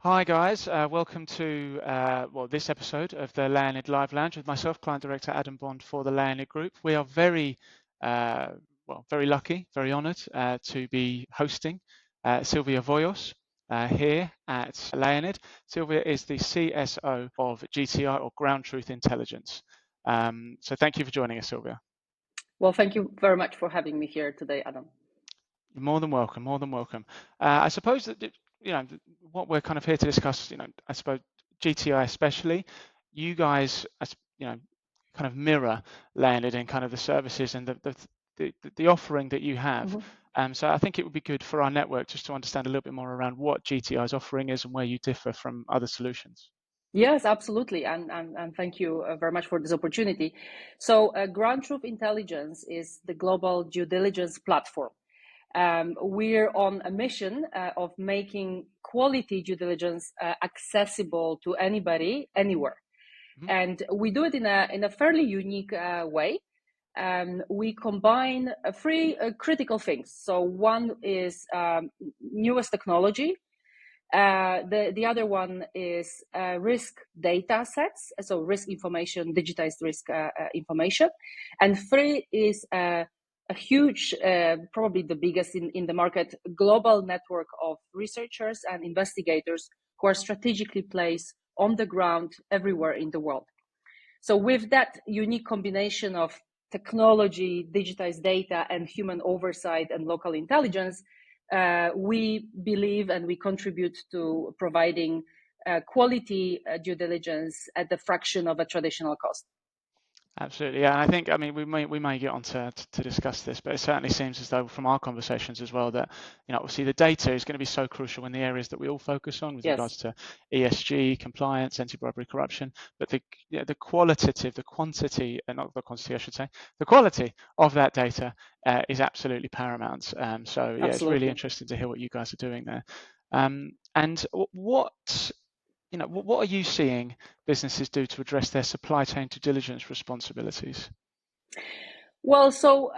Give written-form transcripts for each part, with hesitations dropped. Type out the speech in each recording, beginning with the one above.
Hi guys, welcome to this episode of the Leonid Live Lounge with myself, Client Director Adam Bond for the Leonid Group. We are very lucky, very honoured to be hosting Sylwia Wolos here at Leonid. Sylwia is the CSO of GTI, or Ground Truth Intelligence. So thank you for joining us, Sylwia. Well, thank you very much for having me here today, Adam. You're more than welcome, more than welcome. I suppose that what we're kind of here to discuss, I suppose GTI especially, you guys, kind of mirror Leonid in kind of the services and the offering that you have. Mm-hmm. So I think it would be good for our network just to understand a little bit more around what GTI's offering is and where you differ from other solutions. Yes, absolutely. And thank you very much for this opportunity. So Ground Truth Intelligence is the global due diligence platform. We're on a mission of making quality due diligence accessible to anybody, anywhere. Mm-hmm. And we do it in a fairly unique way. We combine three critical things. So one is newest technology. The other one is risk data sets, so risk information, digitized risk information. And three is a huge, probably the biggest in the market, global network of researchers and investigators who are strategically placed on the ground everywhere in the world. So with that unique combination of technology, digitized data, and human oversight and local intelligence, we believe and we contribute to providing quality due diligence at the fraction of a traditional cost. Absolutely, yeah. I think, we may get on to discuss this, but it certainly seems as though from our conversations as well that, obviously the data is going to be so crucial in the areas that we all focus on with regards to ESG, compliance, anti-bribery, corruption. But the quantity, the quality of that data is absolutely paramount. So yeah, absolutely. It's really interesting to hear what you guys are doing there. And what are you seeing businesses do to address their supply chain due diligence responsibilities? Well, so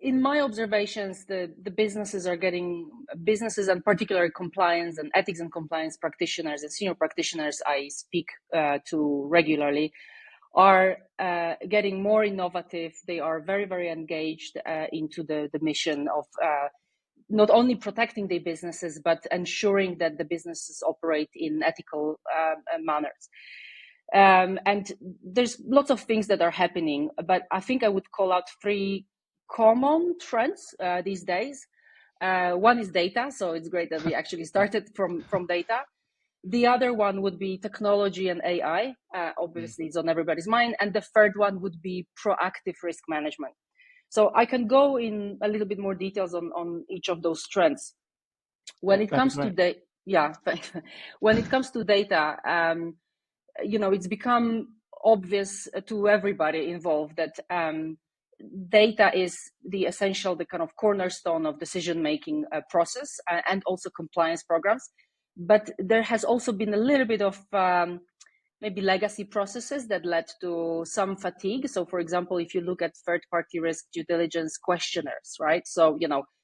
in my observations, the businesses and particularly compliance and ethics and compliance practitioners and senior practitioners I speak to regularly are getting more innovative. They are very, very engaged into the mission of not only protecting their businesses, but ensuring that the businesses operate in ethical manners. And there's lots of things that are happening, but I think I would call out three common trends these days. One is data, so it's great that we actually started from data. The other one would be technology and AI. Obviously, it's on everybody's mind. And the third one would be proactive risk management. So I can go in a little bit more details on each of those trends. When it comes to when it comes to data, it's become obvious to everybody involved that data is the kind of cornerstone of decision-making process and also compliance programs. But there has also been a little bit of maybe legacy processes that led to some fatigue. So, for example, if you look at third-party risk due diligence questionnaires, right? So,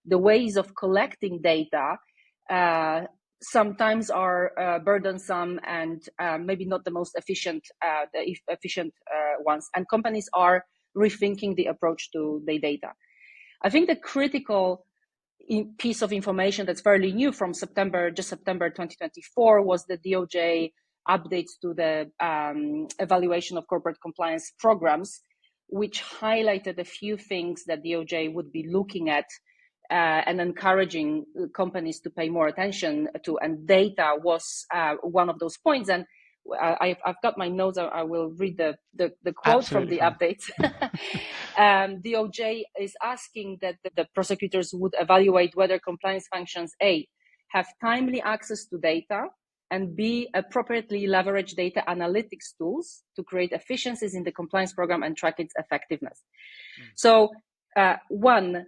the ways of collecting data sometimes are burdensome and maybe not the most efficient, ones. And companies are rethinking the approach to their data. I think the critical piece of information that's fairly new from September 2024 was the DOJ updates to the evaluation of corporate compliance programs, which highlighted a few things that DOJ would be looking at and encouraging companies to pay more attention to. And data was one of those points. And I've got my notes. I will read the quote from the updates. DOJ is asking that the prosecutors would evaluate whether compliance functions, A, have timely access to data, and B, appropriately leverage data analytics tools to create efficiencies in the compliance program and track its effectiveness. So one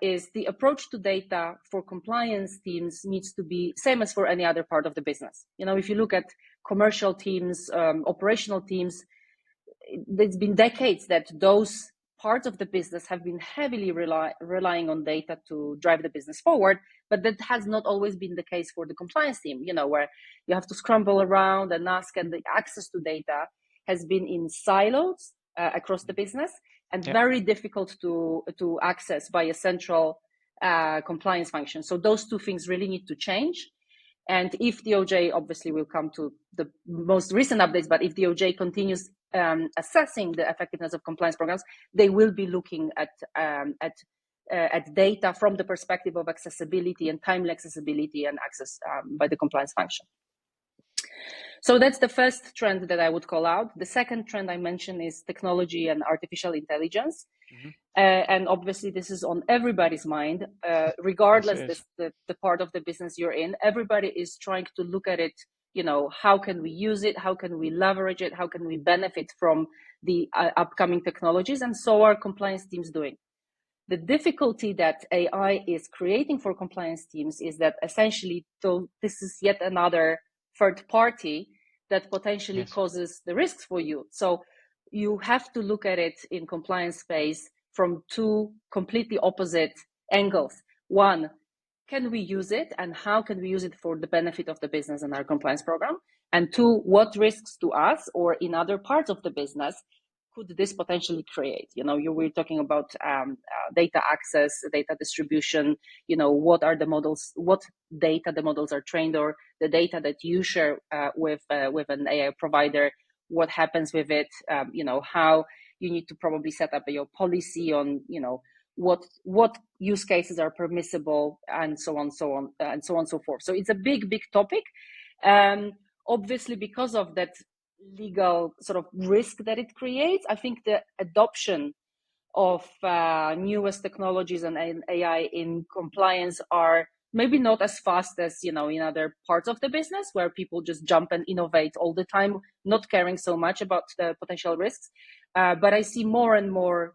is the approach to data for compliance teams needs to be same as for any other part of the business. If you look at commercial teams, operational teams, it's been decades that those parts of the business have been heavily relying on data to drive the business forward, but that has not always been the case for the compliance team, where you have to scramble around and ask, and the access to data has been in silos across the business, and very difficult to access by a central compliance function. So those two things really need to change. And if DOJ, obviously we'll come to the most recent updates, but if DOJ continues assessing the effectiveness of compliance programs, they will be looking at data from the perspective of accessibility and timely accessibility and access by the compliance function. So that's the first trend that I would call out. The second trend I mentioned is technology and artificial intelligence. And obviously this is on everybody's mind, regardless Yes, the part of the business you're in. Everybody is trying to look at it, how can we use it? How can we leverage it? How can we benefit from the upcoming technologies? And so are compliance teams doing. The difficulty that AI is creating for compliance teams is that essentially, though this is yet another third party that potentially causes the risks for you. So you have to look at it in compliance space from two completely opposite angles. One, can we use it, and how can we use it for the benefit of the business and our compliance program? And two, what risks to us or in other parts of the business could this potentially create? We're talking about data access, data distribution, what are the models, what data the models are trained, or the data that you share with an AI provider, what happens with it, how you need to probably set up your policy on, what use cases are permissible, and so on, so forth. So it's a big topic. Obviously, because of that legal sort of risk that it creates, I think the adoption of newest technologies and AI in compliance are maybe not as fast as in other parts of the business, where people just jump and innovate all the time, not caring so much about the potential risks. But I see more and more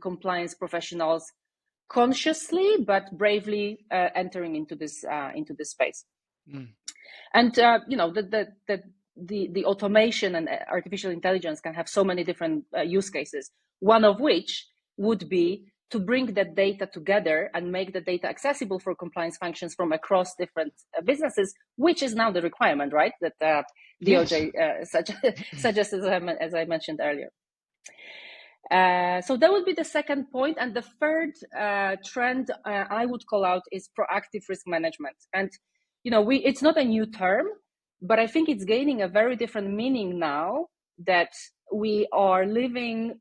compliance professionals consciously but bravely entering into this space. And the automation and artificial intelligence can have so many different use cases, one of which would be to bring that data together and make the data accessible for compliance functions from across different businesses, which is now the requirement, right? That DOJ suggests, as I mentioned earlier. So that would be the second point. And the third trend I would call out is proactive risk management. And, it's not a new term, but I think it's gaining a very different meaning now that we are living,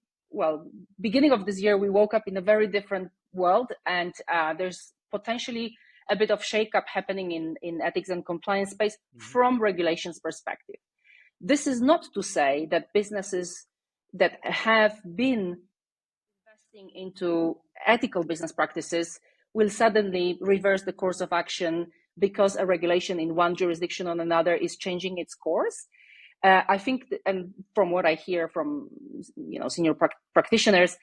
beginning of this year, we woke up in a very different world, and there's potentially a bit of shakeup happening in ethics and compliance space from regulations perspective. This is not to say that businesses that have been investing into ethical business practices will suddenly reverse the course of action because a regulation in one jurisdiction or another is changing its course. I think, and from what I hear from senior practitioners,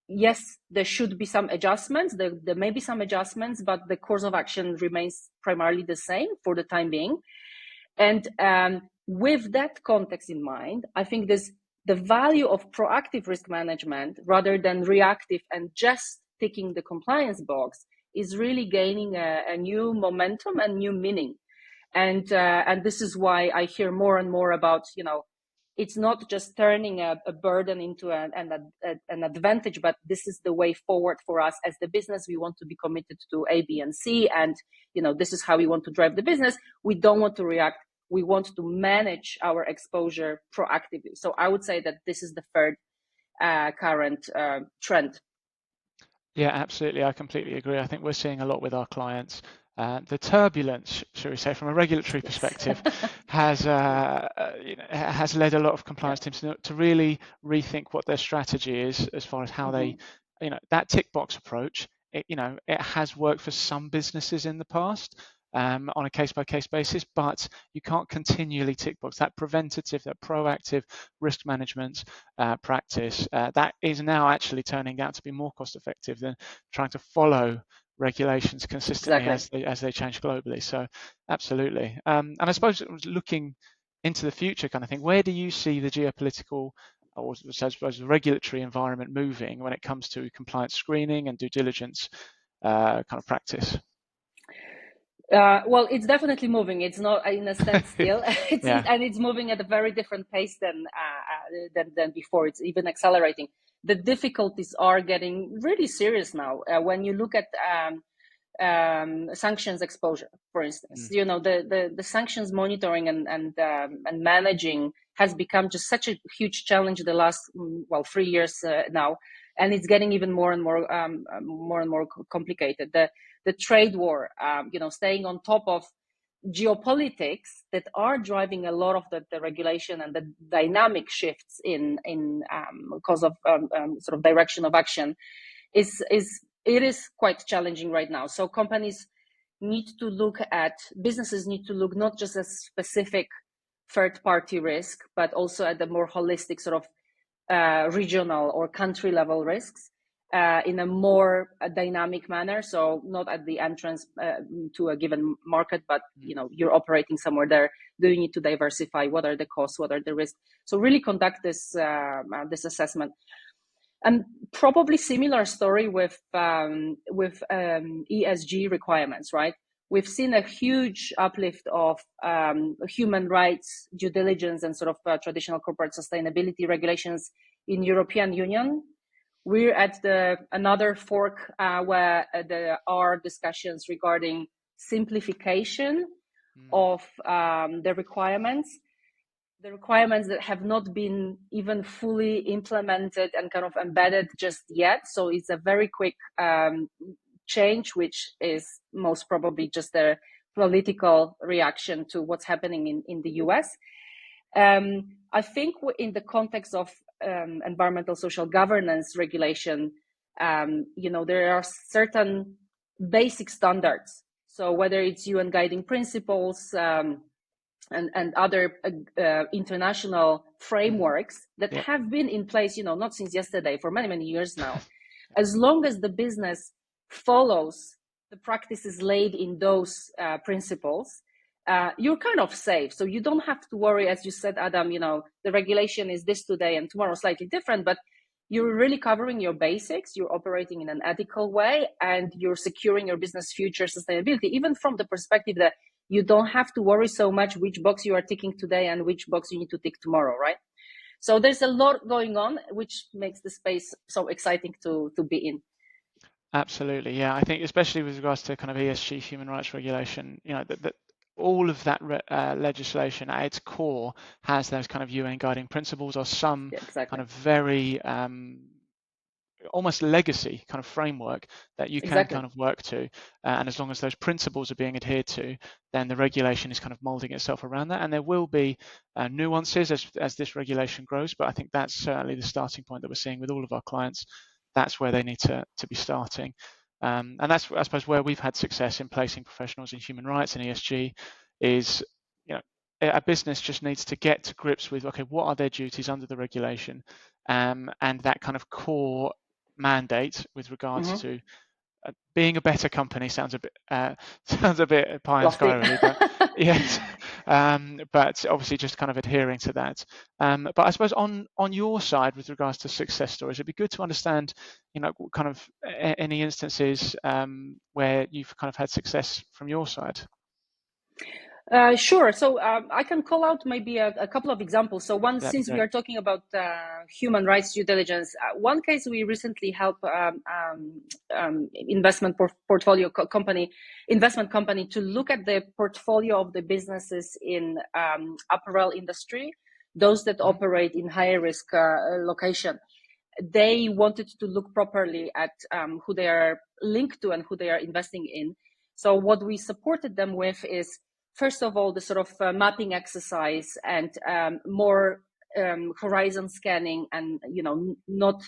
yes, there should be some adjustments. There may be some adjustments, but the course of action remains primarily the same for the time being. And with that context in mind, I think the value of proactive risk management rather than reactive and just ticking the compliance box is really gaining a new momentum and new meaning. And this is why I hear more and more about, it's not just turning a burden into an advantage, but this is the way forward for us as the business. We want to be committed to A, B, and C, and this is how we want to drive the business. We don't want to react. We want to manage our exposure proactively. So I would say that this is the third current trend. Yeah, absolutely. I completely agree. I think we're seeing a lot with our clients. The turbulence, shall we say, from a regulatory perspective, has led a lot of compliance teams to really rethink what their strategy is as far as how they, that tick box approach. It has worked for some businesses in the past on a case-by-case basis, but you can't continually tick box. That preventative, that proactive risk management practice, that is now actually turning out to be more cost-effective than trying to follow regulations consistently as they change globally. So absolutely. And I suppose looking into the future kind of thing, where do you see the geopolitical or I suppose the regulatory environment moving when it comes to compliance screening and due diligence kind of practice? Well, it's definitely moving. It's not in a standstill. Yeah. And it's moving at a very different pace than before. It's even accelerating. The difficulties are getting really serious now. When you look at sanctions exposure, for instance, Mm. the sanctions monitoring and managing has become just such a huge challenge the last 3 years now, and it's getting even more and more complicated. The trade war, staying on top of geopolitics that are driving a lot of the regulation and the dynamic shifts in cause of sort of direction of action is quite challenging right now. So businesses need to look not just at specific third party risk, but also at the more holistic sort of regional or country level risks in a more dynamic manner. So not at the entrance to a given market, but you're operating somewhere there. Do you need to diversify? What are the costs? What are the risks? So really conduct this assessment. And probably similar story with ESG requirements, right? We've seen a huge uplift of human rights due diligence and sort of traditional corporate sustainability regulations in European Union. We're at another fork where there are discussions regarding simplification of the requirements that have not been even fully implemented and kind of embedded just yet. So it's a very quick change, which is most probably just a political reaction to what's happening in the US. I think in the context of environmental social governance regulation, there are certain basic standards. So whether it's UN guiding principles, and other international frameworks that have been in place, not since yesterday, for many, many years now. As long as the business follows the practices laid in those principles, you're kind of safe. So you don't have to worry, as you said, Adam, the regulation is this today and tomorrow slightly different, but you're really covering your basics, you're operating in an ethical way, and you're securing your business future sustainability, even from the perspective that you don't have to worry so much which box you are ticking today and which box you need to tick tomorrow, right? So there's a lot going on, which makes the space so exciting to be in. Absolutely, yeah. I think especially with regards to kind of ESG human rights regulation, that all of that legislation at its core has those kind of UN guiding principles or some kind of very almost legacy kind of framework that you can kind of work to, and as long as those principles are being adhered to, then the regulation is kind of molding itself around that, and there will be nuances as this regulation grows, but I think that's certainly the starting point that we're seeing with all of our clients. That's where they need to be starting, and that's, I suppose, where we've had success in placing professionals in human rights and ESG is, a business just needs to get to grips with, okay, what are their duties under the regulation, and that kind of core mandate with regards to being a better company sounds a bit pie in the sky, really, but yes, but obviously just kind of adhering to that. But I suppose on your side, with regards to success stories, it'd be good to understand, kind of any instances where you've kind of had success from your side. Sure. So I can call out maybe a couple of examples. So since we are talking about human rights due diligence, one case we recently helped investment company to look at the portfolio of the businesses in apparel industry, those that operate in higher risk location. They wanted to look properly at who they are linked to and who they are investing in. So what we supported them with is, first of all, the sort of mapping exercise and more horizon scanning, and not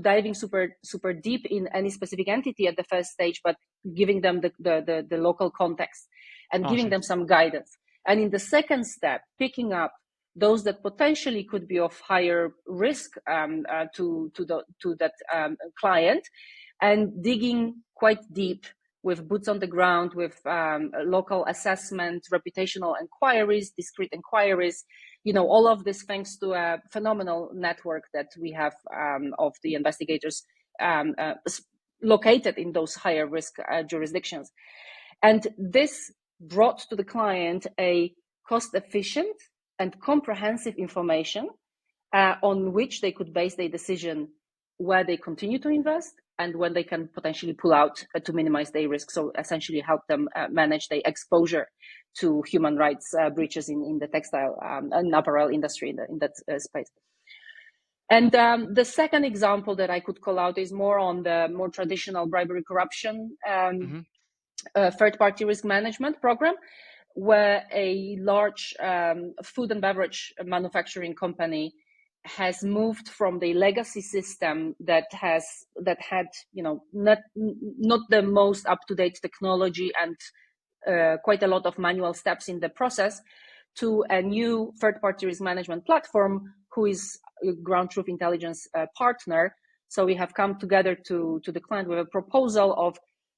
diving super deep in any specific entity at the first stage, but giving them the local context and giving them some guidance. And in the second step, picking up those that potentially could be of higher risk to that client, and digging quite deep with boots on the ground, with local assessment, reputational inquiries, discrete inquiries, all of this thanks to a phenomenal network that we have of the investigators located in those higher risk jurisdictions. And this brought to the client a cost-efficient and comprehensive information on which they could base their decision where they continue to invest and when they can potentially pull out to minimize their risk. So essentially help them manage their exposure to human rights breaches in the textile and apparel industry in that space. And the second example that I could call out is more on the more traditional bribery corruption third-party risk management program, where a large food and beverage manufacturing company has moved from the legacy system that had not the most up-to-date technology and quite a lot of manual steps in the process to a new third-party risk management platform who is a ground truth intelligence partner. So we have come together to the client with a proposal of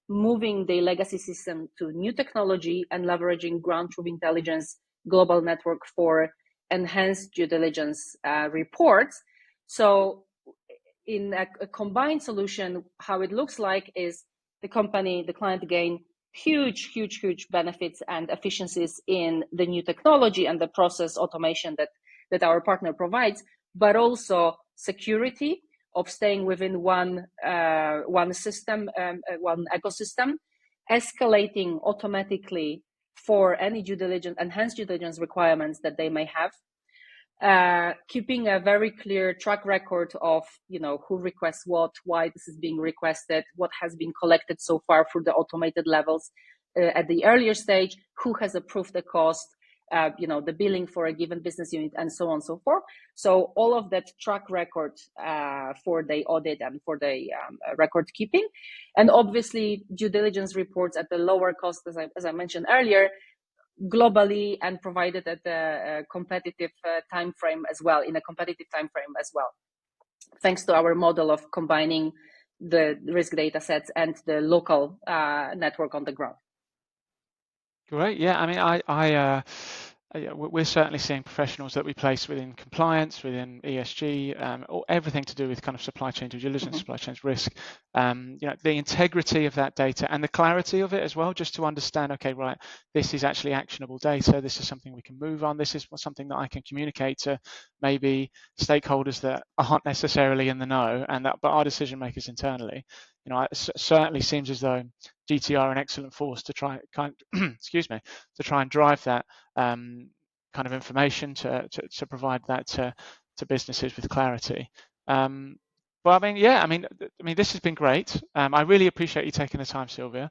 moving the legacy system to new technology and leveraging ground truth intelligence global network for enhanced due diligence reports. So in a combined solution, how it looks like is the client gain huge benefits and efficiencies in the new technology and the process automation that our partner provides, but also security of staying within one system, one ecosystem, escalating automatically for any enhanced due diligence requirements that they may have, keeping a very clear track record of who requests what, why this is being requested, what has been collected so far through the automated levels at the earlier stage, who has approved the cost, the billing for a given business unit, and so on and so forth. So all of that track record for the audit and for the record keeping, and obviously due diligence reports at the lower cost, as I mentioned earlier, globally and provided at a competitive time frame as well, thanks to our model of combining the risk data sets and the local network on the ground. Great. Yeah. I mean, we're certainly seeing professionals that we place within compliance, within ESG, or everything to do with kind of supply chain due diligence, supply chain risk. The integrity of that data and the clarity of it as well, just to understand, okay, right, this is actually actionable data. This is something we can move on. This is something that I can communicate to maybe stakeholders that aren't necessarily in the know, but are decision makers internally. It certainly seems as though GTI are an excellent force to try to try and drive that kind of information to provide that to businesses with clarity. But I mean, this has been great. I really appreciate you taking the time, Sylwia.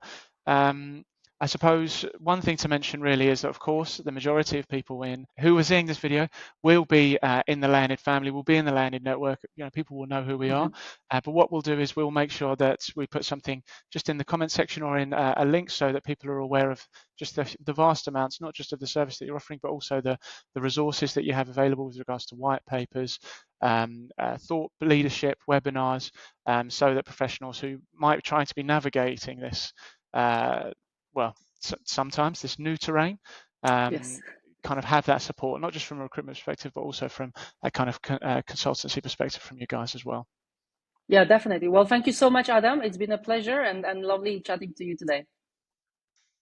I suppose one thing to mention really is that, of course, the majority of people who are seeing this video will be in the Leonid family, will be in the Leonid network. People will know who we are. But what we'll do is we'll make sure that we put something just in the comment section or in a link so that people are aware of just the vast amounts, not just of the service that you're offering, but also the resources that you have available with regards to white papers, thought leadership, webinars, so that professionals who might try to be navigating this sometimes this new terrain, Yes. kind of have that support, not just from a recruitment perspective, but also from a kind of consultancy perspective from you guys as well. Yeah, definitely. Well, thank you so much, Adam. It's been a pleasure and lovely chatting to you today.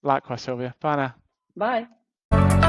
Likewise, Sylwia. Bye now. Bye.